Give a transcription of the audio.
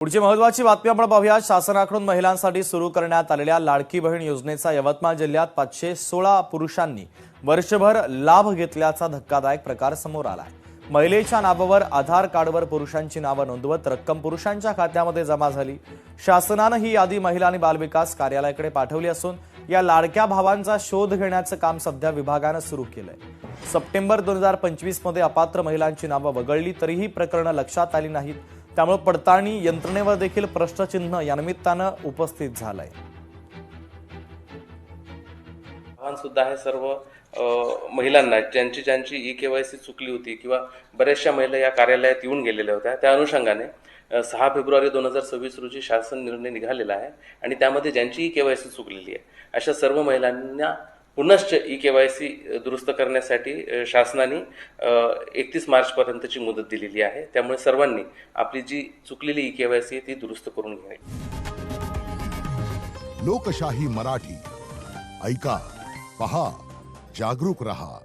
पुढची महत्त्वाची बातमी आपण पाहूया। शासनाकडून महिलांसाठी सुरू करण्यात आलेल्या लाडकी बहीण योजनेचा यवतमाळ जिल्ह्यात 516 पुरुषांनी वर्षभर लाभ घेतल्याचा धक्कादायक प्रकार समोर आला आहे। महिलेच्या नावावर आधार कार्डवर पुरुषांची नावे नोंदवत रक्कम पुरुषांच्या खात्यामध्ये जमा झाली। शासनाने ही यादी महिला आणि बालविकास कार्यालयाकडे पाठवली असून या लाडक्या भावांचा शोध घेण्याचे काम सध्या विभागाने सुरू केलंय। सप्टेंबर 2025 मध्ये अपात्र महिलांची नावे वगळली तरीही प्रकरणे लक्षात आली नाहीत, त्यामुळे पडताळणी यंत्रणेवर देखील प्रश्नचिन्ह या निमित्ताने उपस्थित झालंय। आव्हान सुद्धा आहे सर्व महिलांना ज्यांची ई-केवायसी चुकली होती किंवा बऱ्याचशा महिला या कार्यालयात येऊन गेलेल्या होत्या। त्या अनुषंगाने 6 फेब्रुवारी 2026 रोजी शासन निर्णय निघालेला आहे आणि त्यामध्ये ज्यांची ई-केवायसी चुकलेली आहे अशा सर्व महिलांना पुनश्च ई-केवायसी दुरुस्त करण्यासाठी शासनाने 31 मार्च पर्यंतची मुदत दिलेली आहे। त्यामुळे सर्वांनी आपली जी चुकलेली ई-केवायसी ती दुरुस्त करून घ्यावी। लोकशाही मराठी ऐका, पहा, जागरूक रहा।